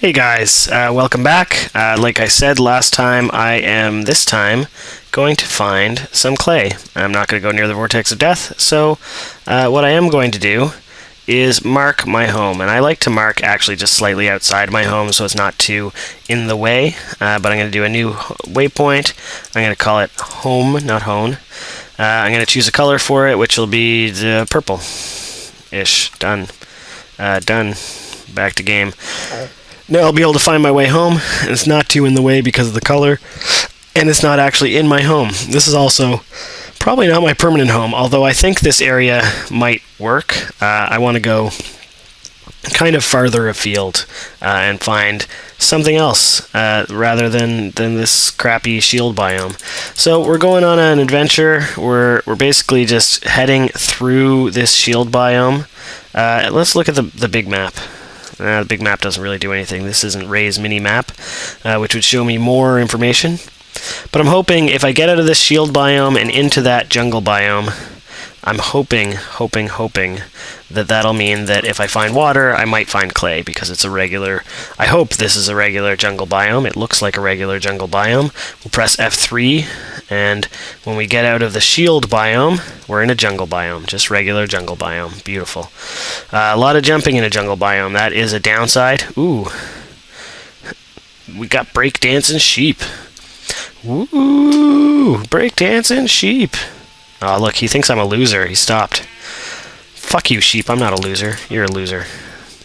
Hey guys, welcome back. Like I said last time, I am this time going to find some clay. I'm not going to go near the vortex of death, so what I am going to do is mark my home. And I like to mark actually just slightly outside my home so it's not too in the way, but I'm going to do a new waypoint. I'm going to call it home, not hone. I'm going to choose a color for it, which will be the purple-ish. Done. Done. Back to game. Now I'll be able to find my way home, and it's not too in the way because of the color, and it's not actually in my home. This is also probably not my permanent home, although I think this area might work. I want to go kind of farther afield and find something else rather than this crappy shield biome. So we're going on an adventure. We're basically just heading through this shield biome. Let's look at the big map. The big map doesn't really do anything. This isn't Ray's mini map, which would show me more information. But I'm hoping if I get out of this shield biome and into that jungle biome, I'm hoping that that'll mean that if I find water, I might find clay, because it's a regular... I hope this is a regular jungle biome. It looks like a regular jungle biome. We'll press F3, and when we get out of the shield biome, we're in a jungle biome. Just regular jungle biome. Beautiful. A lot of jumping in a jungle biome. That is a downside. Ooh. We got breakdancing sheep. Ooh, breakdancing sheep. Oh, look, he thinks I'm a loser. He stopped. Fuck you, sheep. I'm not a loser. You're a loser.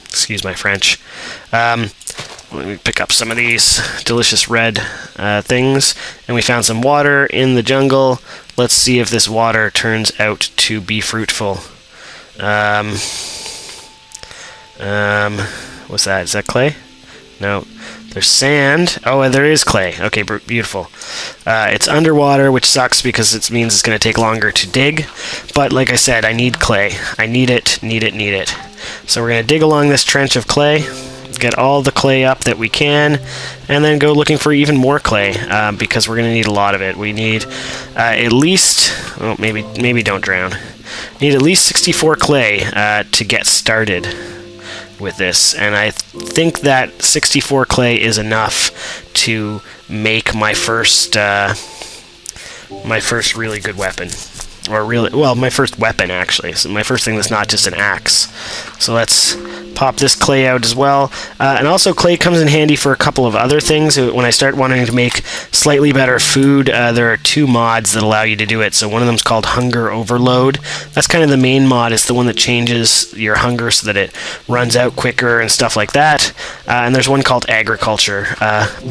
Excuse my French. Let me pick up some of these delicious red things. And we found some water in the jungle. Let's see if this water turns out to be fruitful. What's that? Is that clay? No. There's sand. Oh, there is clay. Okay, beautiful. It's underwater, which sucks because it means it's going to take longer to dig. But like I said, I need clay. I need it, need it, need it. So we're going to dig along this trench of clay, get all the clay up that we can, and then go looking for even more clay, because we're going to need a lot of it. We need at least... Oh, maybe don't drown. Need at least 64 clay to get started with this, and I think that 64 clay is enough to make my first really good weapon, or my first weapon actually. So my first thing that's not just an axe. So let's pop this clay out as well, and also clay comes in handy for a couple of other things. When I start wanting to make slightly better food, there are two mods that allow you to do it. So one of them is called Hunger Overload. That's kind of the main mod. It's the one that changes your hunger so that it runs out quicker and stuff like that. And there's one called Agriculture,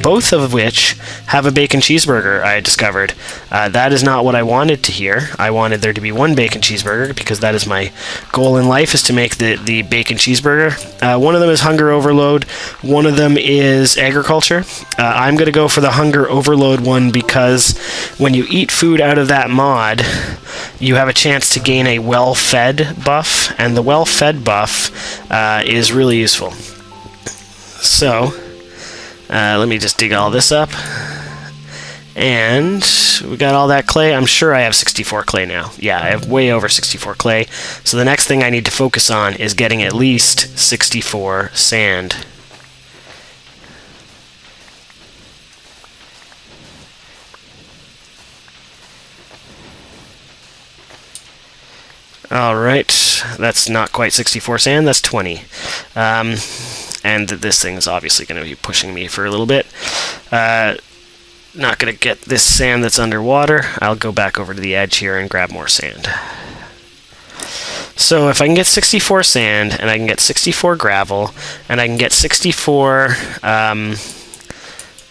both of which have a bacon cheeseburger, I discovered. That is not what I wanted to hear. I wanted there to be one bacon cheeseburger, because that is my goal in life, is to make the bacon cheeseburger. One of them is Hunger Overload. One of them is Agriculture. I'm going to go for the Hunger Overload one, because when you eat food out of that mod, you have a chance to gain a well-fed buff, and the well-fed buff is really useful. So, let me just dig all this up. And we got all that clay. I'm sure I have 64 clay now. Yeah, I have way over 64 clay. So the next thing I need to focus on is getting at least 64 sand. Alright, that's not quite 64 sand, that's 20. And this thing is obviously going to be pushing me for a little bit. Not going to get this sand that's underwater. I'll go back over to the edge here and grab more sand. So if I can get 64 sand, and I can get 64 gravel, and I can get 64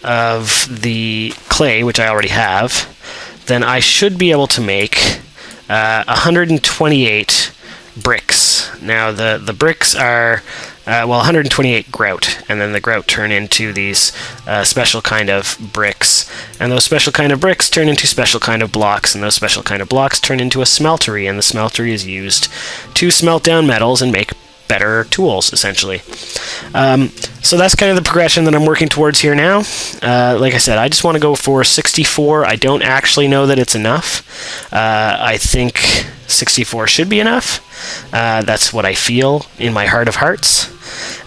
of the clay, which I already have, then I should be able to make 128 bricks. Now the bricks are 128 grout, and then the grout turn into these special kind of bricks, and those special kind of bricks turn into special kind of blocks, and those special kind of blocks turn into a smeltery, and the smeltery is used to smelt down metals and make better tools, essentially. So that's kind of the progression that I'm working towards here now. Like I said, I just want to go for 64. I don't actually know that it's enough. I think 64 should be enough. That's what I feel in my heart of hearts.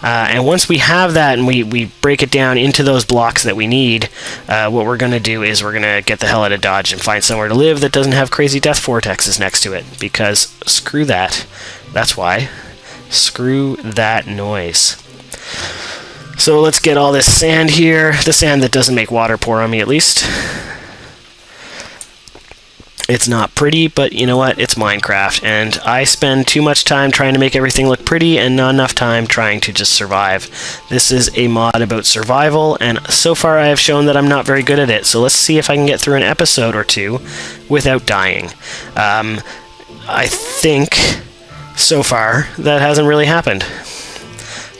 And once we have that and we break it down into those blocks that we need, what we're going to do is we're going to get the hell out of Dodge and find somewhere to live that doesn't have crazy death vortexes next to it, because screw that. That's why. Screw that noise. So let's get all this sand here, the sand that doesn't make water pour on me at least. It's not pretty, but you know what? It's Minecraft, and I spend too much time trying to make everything look pretty and not enough time trying to just survive. This is a mod about survival, and so far I have shown that I'm not very good at it, so let's see if I can get through an episode or two without dying. I think, so far, that hasn't really happened.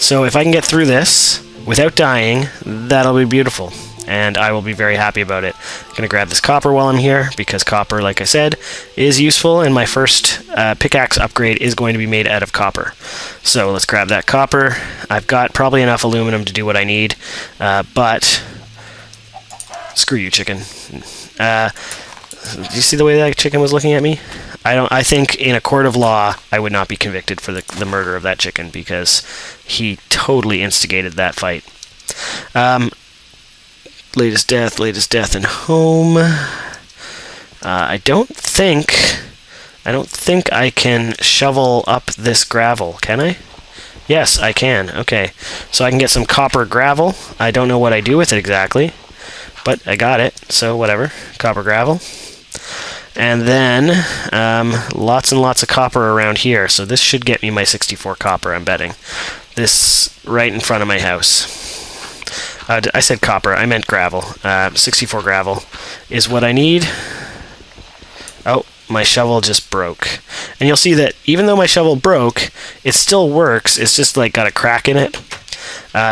So if I can get through this without dying, that'll be beautiful. And I will be very happy about it. I'm going to grab this copper while I'm here, because copper, like I said, is useful, and my first pickaxe upgrade is going to be made out of copper. So let's grab that copper. I've got probably enough aluminum to do what I need, but screw you, chicken. Do you see the way that chicken was looking at me? I think in a court of law, I would not be convicted for the murder of that chicken, because he totally instigated that fight. Latest death, and home. I don't think I can shovel up this gravel, can I? Yes, I can. Okay, so I can get some copper gravel. I don't know what I do with it exactly, but I got it, so whatever. Copper gravel. And then lots and lots of copper around here, so this should get me my 64 copper, I'm betting. This right in front of my house. I said copper, I meant gravel. 64 gravel is what I need. Oh, my shovel just broke. And you'll see that even though my shovel broke, it still works. It's just like got a crack in it.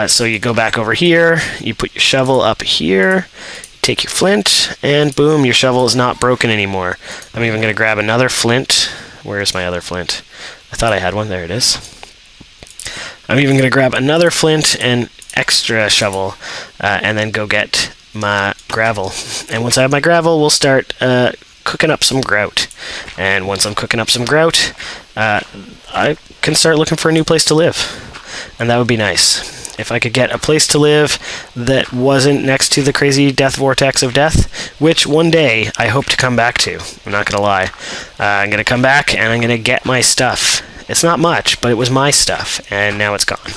So you go back over here, you put your shovel up here, you take your flint, and boom, your shovel is not broken anymore. I'm even going to grab another flint. Where's my other flint? I thought I had one. There it is. I'm even going to grab another flint and extra shovel, and then go get my gravel. And once I have my gravel, we'll start cooking up some grout. And once I'm cooking up some grout, I can start looking for a new place to live. And that would be nice. If I could get a place to live that wasn't next to the crazy death vortex of death, which one day I hope to come back to. I'm not going to lie. I'm going to come back and I'm going to get my stuff. It's not much, but it was my stuff, and now it's gone.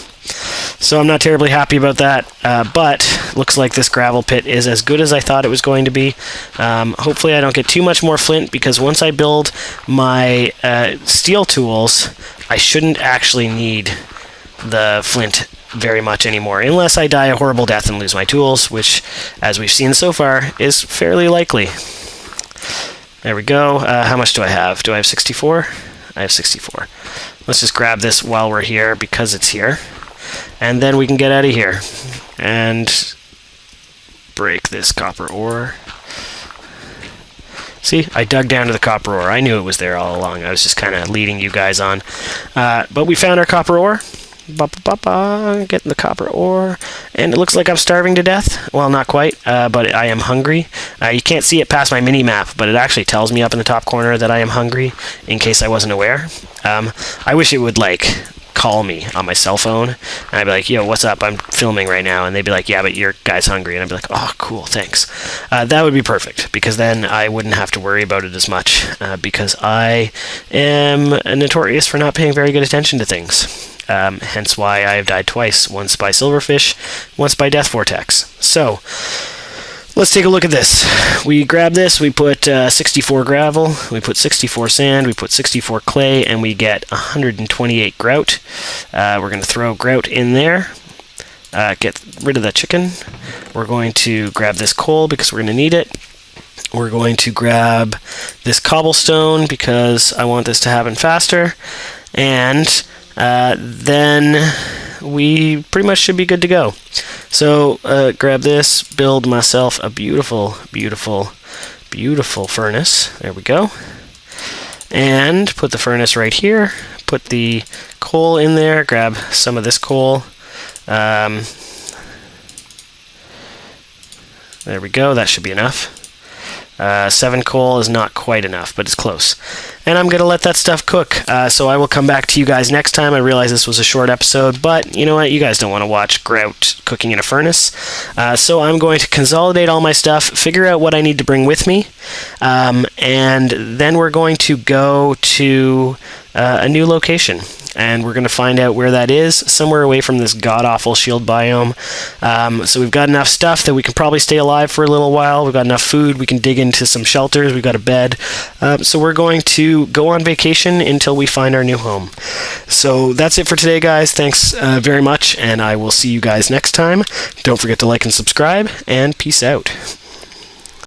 So I'm not terribly happy about that, but looks like this gravel pit is as good as I thought it was going to be. Hopefully I don't get too much more flint, because once I build my steel tools, I shouldn't actually need the flint very much anymore, unless I die a horrible death and lose my tools, which, as we've seen so far, is fairly likely. There we go. How much do I have? Do I have 64? I have 64. Let's just grab this while we're here, because it's here. And then we can get out of here. And break this copper ore. See, I dug down to the copper ore. I knew it was there all along. I was just kind of leading you guys on. But we found our copper ore. Getting the copper ore, and it looks like I'm starving to death. Well, not quite, but I am hungry. You can't see it past my mini-map, but it actually tells me up in the top corner that I am hungry, in case I wasn't aware. I wish it would, like, call me on my cell phone, and I'd be like, yo, what's up? I'm filming right now. And they'd be like, yeah, but your guy's hungry. And I'd be like, oh, cool, thanks. That would be perfect, because then I wouldn't have to worry about it as much, because I am notorious for not paying very good attention to things. Hence why I have died twice, once by silverfish, once by death vortex. So, let's take a look at this. We grab this, we put 64 gravel, we put 64 sand, we put 64 clay, and we get 128 grout. We're going to throw grout in there, get rid of the chicken. We're going to grab this coal, because we're going to need it. We're going to grab this cobblestone, because I want this to happen faster. And then we pretty much should be good to go. So grab this, build myself a beautiful, beautiful, beautiful furnace. There we go. And put the furnace right here. Put the coal in there. Grab some of this coal. There we go. That should be enough. 7 coal is not quite enough, but it's close. And I'm going to let that stuff cook. So I will come back to you guys next time. I realize this was a short episode, but you know what? You guys don't want to watch grout cooking in a furnace. So I'm going to consolidate all my stuff, figure out what I need to bring with me, and then we're going to go to a new location. And we're going to find out where that is, somewhere away from this god-awful shield biome. So we've got enough stuff that we can probably stay alive for a little while. We've got enough food. We can dig into some shelters. We've got a bed. So we're going to go on vacation until we find our new home. So that's it for today, guys. Thanks very much, and I will see you guys next time. Don't forget to like and subscribe, and peace out.